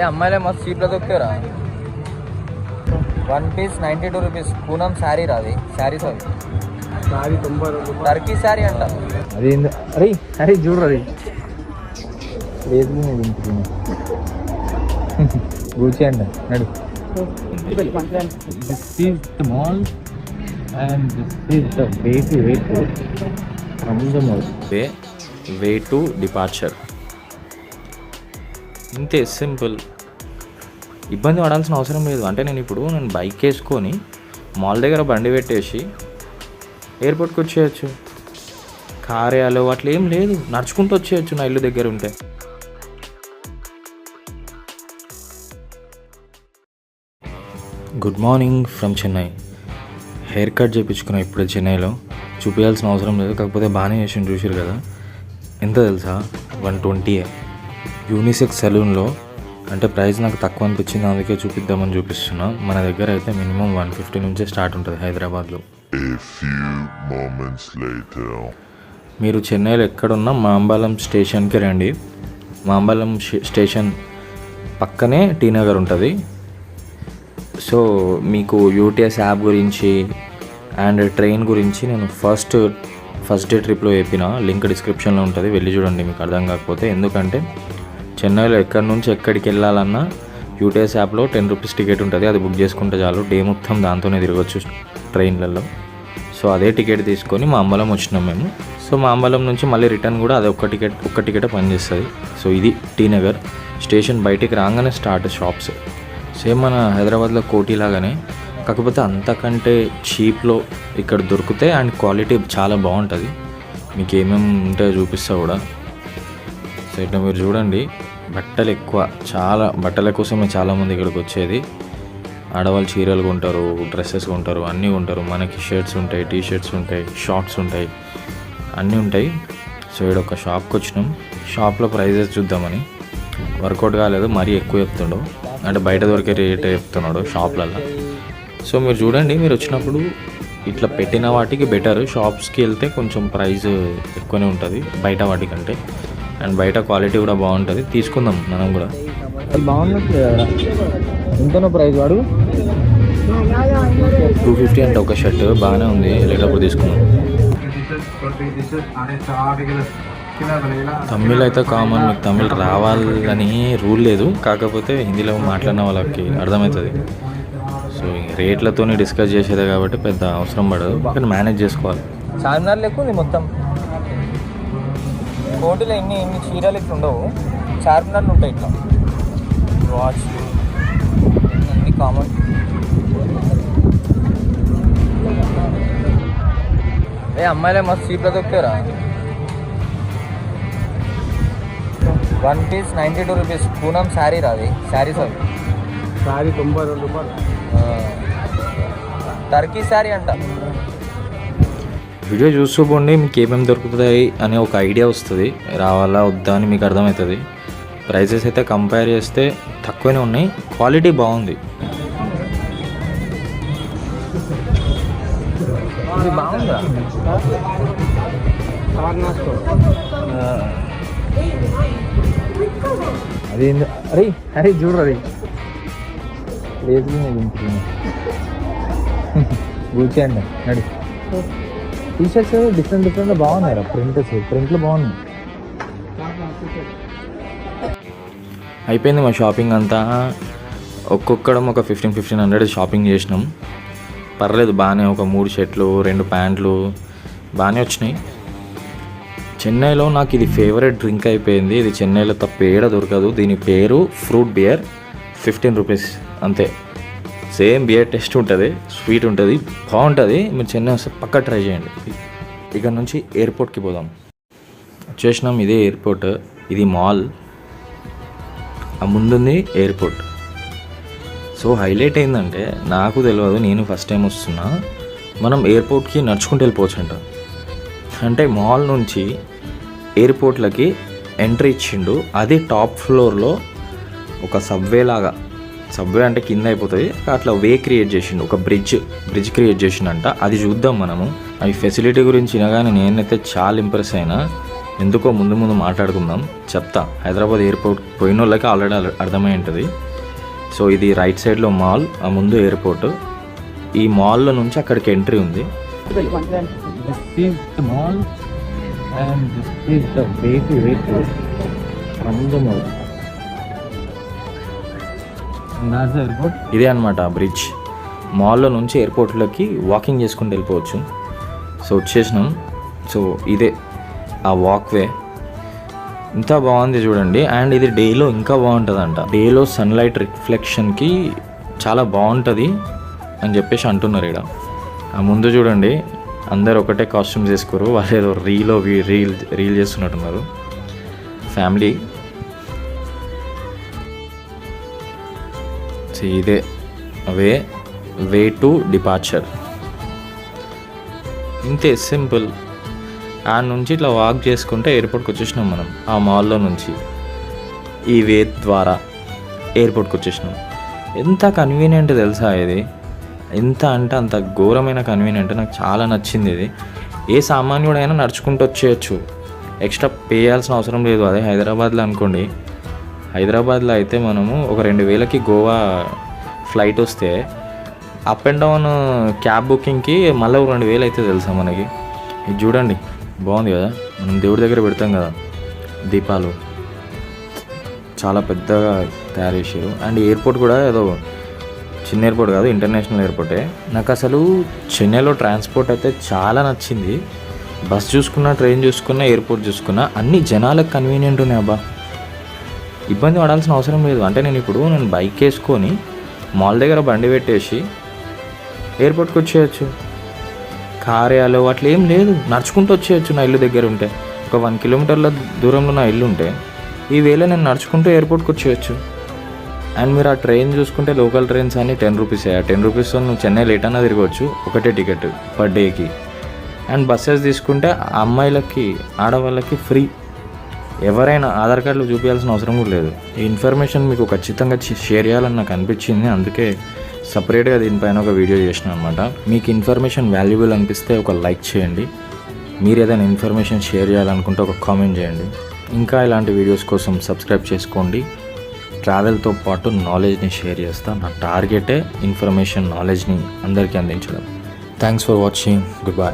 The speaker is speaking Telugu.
అమ్మాయిలే మస్తు చీప్లో దొక్కారా. 1 piece 92 rupees. పూనం శారీ రాది, శారీస్ అవి టర్కీ శారీ అంట. అది అరే అరే చూడరు అది లేదు గూచి అంట నడు. This is the mall and this is the way to from the mall. Way to departure. ఇంతే సింపుల్. ఇబ్బంది పడాల్సిన అవసరం లేదు. అంటే నేను బైక్ వేసుకొని మాల్ దగ్గర బండి పెట్టేసి ఎయిర్పోర్ట్కి వచ్చేయచ్చు. కార్యాలు అట్లా ఏం లేదు, నడుచుకుంటూ వచ్చేయచ్చు నా ఇల్లు దగ్గర ఉంటే. Good morning from Chennai. Hair cut చేయించుకున్నా ఇప్పుడు చెన్నైలో. చూపించాల్సిన అవసరం లేదు, కాకపోతే బాగానే చేసి చూసారు కదా. ఎంత తెలుసా? 120. యూనిసెక్స్ సెలూన్లో. అంటే ప్రైస్ నాకు తక్కువ అనిపించింది, అందుకే చూపిద్దామని చూపిస్తున్నా. మన దగ్గర అయితే మినిమం 150 నుంచే స్టార్ట్ ఉంటుంది హైదరాబాద్లో. మీరు చెన్నైలో ఎక్కడున్నా మాంబళం స్టేషన్కి రండి. మాంబళం స్టేషన్ పక్కనే టీ నగర్ ఉంటుంది. సో మీకు యూటీఎస్ యాప్ గురించి అండ్ ట్రైన్ గురించి నేను ఫస్ట్ డే ట్రిప్లో చెప్పిన లింక్ డిస్క్రిప్షన్లో ఉంటుంది, వెళ్ళి చూడండి మీకు అర్థం కాకపోతే. ఎందుకంటే చెన్నైలో ఎక్కడి నుంచి ఎక్కడికి వెళ్ళాలన్నా యూటీఎస్ యాప్లో 10 రూపీస్ టికెట్ ఉంటుంది, అది బుక్ చేసుకుంటే చాలు. డే మొత్తం దాంతోనే తిరగచ్చు ట్రైన్లలో. సో అదే టికెట్ తీసుకొని మా అంబలం వచ్చినాం మేము. సో మా అంబలం నుంచి మళ్ళీ రిటర్న్ కూడా అదే ఒక్క టికెట్ పనిచేస్తుంది. సో ఇది టీ నగర్ స్టేషన్. బయటికి రాగానే స్టార్ట్ షాప్స్. సేమ్ మన హైదరాబాద్లో కోటి లాగానే, కాకపోతే అంతకంటే చీప్లో ఇక్కడ దొరుకుతాయి అండ్ క్వాలిటీ చాలా బాగుంటుంది. మీకు ఏమేమి ఉంటాయో చూపిస్తా కూడా. సో ఇట్లా మీరు చూడండి, బట్టలు ఎక్కువ, చాలా బట్టల కోసమే చాలామంది ఇక్కడికి వచ్చేది. ఆడవాళ్ళు చీరలు కొంటారు, డ్రెస్సెస్ కొంటారు, అన్నీ కొంటారు. మనకి షర్ట్స్ ఉంటాయి, టీ షర్ట్స్ ఉంటాయి, షార్ట్స్ ఉంటాయి, అన్నీ ఉంటాయి. సో ఇక్కడ ఒక షాప్కి వచ్చినాం. షాప్లో ప్రైజెస్ చూద్దామని. వర్కౌట్ కాలేదు, మరీ ఎక్కువ చెప్తుండవు, అంటే బయట దొరికే రేట్ చెప్తున్నాడు షాప్లలో. సో మీరు చూడండి, మీరు వచ్చినప్పుడు ఇట్లా పెట్టిన వాటికి బెటర్. షాప్స్కి వెళ్తే కొంచెం ప్రైస్ ఎక్కువనే ఉంటుంది బయట వాటికంటే. అండ్ బయట క్వాలిటీ కూడా బాగుంటుంది. తీసుకుందాం మనం కూడా. బాగున్నట్టు ఎంతనో ప్రైస్ వాడు 250 అంటే ఒక షర్ట్ బాగానే ఉంది. వెళ్ళేటప్పుడు తీసుకున్నాం. తమిళ్ అయితే కామన్, మీకు తమిళ్ రావాలని రూల్ లేదు, కాకపోతే హిందీలో మాట్లాడిన వాళ్ళకి అర్థమవుతుంది. సో రేట్లతో డిస్కస్ చేసేదే కాబట్టి పెద్ద అవసరం పడదు, కానీ మేనేజ్ చేసుకోవాలి. చార్మినార్ లెక్క ఉంది మొత్తం. కోటిలో ఇన్ని చీరలు ఇట్లా ఉండవు, చార్మినార్లు ఉంటాయి ఇట్లా. వాచ్ అన్ని కామన్. అమ్మాయిలే మస్తు చీప్లో దొక్కారా. 1 piece 92 rupees. పూనం శారీ రాది, శారీస్ అవి శారీ 92 రూపాయలు. టర్కీ శారీ అంట. వీడియో చూస్తూ పోండి, మీకు ఏమేమి దొరుకుతాయి అనే ఒక ఐడియా వస్తుంది. రావాలా వద్దా అని మీకు అర్థమవుతుంది. ప్రైజెస్ అయితే కంపేర్ చేస్తే తక్కువనే ఉన్నాయి, క్వాలిటీ బాగుంది. బాగుందా? అది అరే అరే చూడరు అది లేదు గూచి అండి నడు. టీ షర్ట్స్ డిఫరెంట్ బాగున్నాయి. ప్రింట్లు బాగున్నాయి. అయిపోయింది మా షాపింగ్ అంతా. ఒక్కొక్కడం ఒక 1500 షాపింగ్ చేసినాం. పర్లేదు బాగానే. ఒక 3 షర్ట్లు 2 ప్యాంట్లు బాగానే వచ్చినాయి. చెన్నైలో నాకు ఇది ఫేవరెట్ డ్రింక్ అయిపోయింది. ఇది చెన్నైలో తప్ప ఏడ దొరకదు. దీని పేరు ఫ్రూట్ బియర్. 15 రూపీస్ అంతే. సేమ్ బియర్ టేస్ట్ ఉంటుంది, స్వీట్ ఉంటుంది, బాగుంటుంది. మీరు చెన్నై వస్తే పక్కా ట్రై చేయండి. ఇక్కడ నుంచి ఎయిర్పోర్ట్కి పోదాం. వచ్చేసినాం. ఇదే ఎయిర్పోర్ట్, ఇది మాల్, ఆ ముందుంది ఎయిర్పోర్ట్. సో హైలైట్ ఏంటంటే, నాకు తెలియదు, నేను ఫస్ట్ టైం వస్తున్నా. మనం ఎయిర్పోర్ట్కి నడుచుకుంటూ వెళ్ళిపోవచ్చు అంట. అంటే మాల్ నుంచి ఎయిర్పోర్ట్లకి ఎంట్రీ ఇచ్చిండు. అది టాప్ ఫ్లోర్లో ఒక సబ్వే లాగా. సబ్వే అంటే కింద అయిపోతుంది, అట్లా వే క్రియేట్ చేసిండు. ఒక బ్రిడ్జ్ క్రియేట్ చేసిండంట. అది చూద్దాం మనము. ఈ ఫెసిలిటీ గురించి వినగానే నేనైతే చాలా ఇంప్రెస్ అయినా. ఎందుకో ముందు మాట్లాడుకుందాం. చెప్తా. హైదరాబాద్ ఎయిర్పోర్ట్ పోయిన వాళ్ళకి ఆల్రెడీ అర్థమై ఉంటుంది. సో ఇది రైట్ సైడ్లో మాల్, ఆ ముందు ఎయిర్పోర్ట్. ఈ మాల్లో నుంచి అక్కడికి ఎంట్రీ ఉంది. Mall and this is the way to airport from the mall. ఇదే అనమాట బ్రిడ్జ్. మాల్లో నుంచి ఎయిర్పోర్ట్లోకి వాకింగ్ చేసుకుంటూ వెళ్ళిపోవచ్చు. సో వచ్చేసినాం. సో ఇదే ఆ వాక్వే. ఇంత బాగుంది చూడండి. అండ్ ఇది డేలో ఇంకా బాగుంటుందంట. డేలో సన్లైట్ రిఫ్లెక్షన్కి చాలా బాగుంటుంది అని చెప్పేసి అంటున్నారు ఇక్కడ. ఆ ముందు చూడండి, అందరు ఒకటే కాస్ట్యూమ్స్ వేసుకోరు, వాళ్ళు ఏదో రీల్ చేస్తున్నట్టున్నారు ఫ్యామిలీ. సో ఇదే వే టు డిపార్చర్. ఇంతే సింపుల్. ఆ నుంచి ఇట్లా వాక్ చేసుకుంటే ఎయిర్పోర్ట్కి వచ్చేసినాం మనం. ఆ మాల్లో నుంచి ఈ వే ద్వారా ఎయిర్పోర్ట్కి వచ్చేసినాం. ఎంత కన్వీనియంట్ తెలుసా ఇది. ఎంత అంటే అంత ఘోరమైన కన్వీనియంట్. నాకు చాలా నచ్చింది ఇది. ఏ సామాన్యుడైనా నడుచుకుంటూ వచ్చేయచ్చు, ఎక్స్ట్రా పే చేయాల్సిన అవసరం లేదు. అదే హైదరాబాద్లో అనుకోండి, హైదరాబాద్లో అయితే మనము ఒక 2,000కి గోవా ఫ్లైట్ వస్తే అప్ అండ్ డౌన్ క్యాబ్ బుకింగ్కి మళ్ళీ 2,000 అయితే తెలుసా మనకి. ఇది చూడండి, బాగుంది కదా. మనం దేవుడి దగ్గర పెడతాం కదా దీపాలు, చాలా పెద్దగా తయారు చేశారు. అండ్ ఎయిర్పోర్ట్ కూడా ఏదో చిన్న ఎయిర్పోర్ట్ కాదు, ఇంటర్నేషనల్ ఎయిర్పోర్టే. నాకు అసలు చెన్నైలో ట్రాన్స్పోర్ట్ అయితే చాలా నచ్చింది. బస్ చూసుకున్నా, ట్రైన్ చూసుకున్నా, ఎయిర్పోర్ట్ చూసుకున్నా అన్ని జనాలకు కన్వీనియంట్ ఉన్నాయి. అబ్బా, ఇబ్బంది పడాల్సిన అవసరం లేదు. అంటే నేను బైక్ వేసుకొని మాల్ దగ్గర బండి పెట్టేసి ఎయిర్పోర్ట్కి వచ్చేయచ్చు. కార్యాలు అట్లా ఏం లేదు, నడుచుకుంటూ వచ్చేయచ్చు. నా ఇల్లు దగ్గర ఉంటే ఒక 1 కిలోమీటర్ల దూరంలో నా ఇల్లు ఉంటే ఈ వేళ నేను నడుచుకుంటూ ఎయిర్పోర్ట్కి వచ్చేయచ్చు. అండ్ మీరు ఆ ట్రైన్ చూసుకుంటే లోకల్ ట్రైన్స్ అన్ని 10 రూపీసే. ఆ 10 రూపీస్తో నువ్వు చెన్నై లేట్ అన్నా తిరగవచ్చు, ఒకటే టికెట్ పర్ డేకి. అండ్ బస్సెస్ తీసుకుంటే అమ్మాయిలకి ఆడవాళ్ళకి ఫ్రీ. ఎవరైనా ఆధార్ కార్డులు చూపించాల్సిన అవసరం కూడా లేదు. ఈ ఇన్ఫర్మేషన్ మీకు ఖచ్చితంగా షేర్ చేయాలని నాకు అనిపించింది, అందుకే సపరేట్గా దీనిపైన ఒక వీడియో చేసిన అనమాట. మీకు ఇన్ఫర్మేషన్ వాల్యుబుల్ అనిపిస్తే ఒక లైక్ చేయండి. మీరు ఏదైనా ఇన్ఫర్మేషన్ షేర్ చేయాలనుకుంటే ఒక కామెంట్ చేయండి. ఇంకా ఇలాంటి వీడియోస్ కోసం సబ్స్క్రైబ్ చేసుకోండి. ట్రావెల్తో పాటు నాలెడ్జ్ని షేర్ చేస్తాను. నా టార్గెటే ఇన్ఫర్మేషన్, నాలెడ్జ్ని అందరికీ అందించడం. Thanks for watching. Good bye.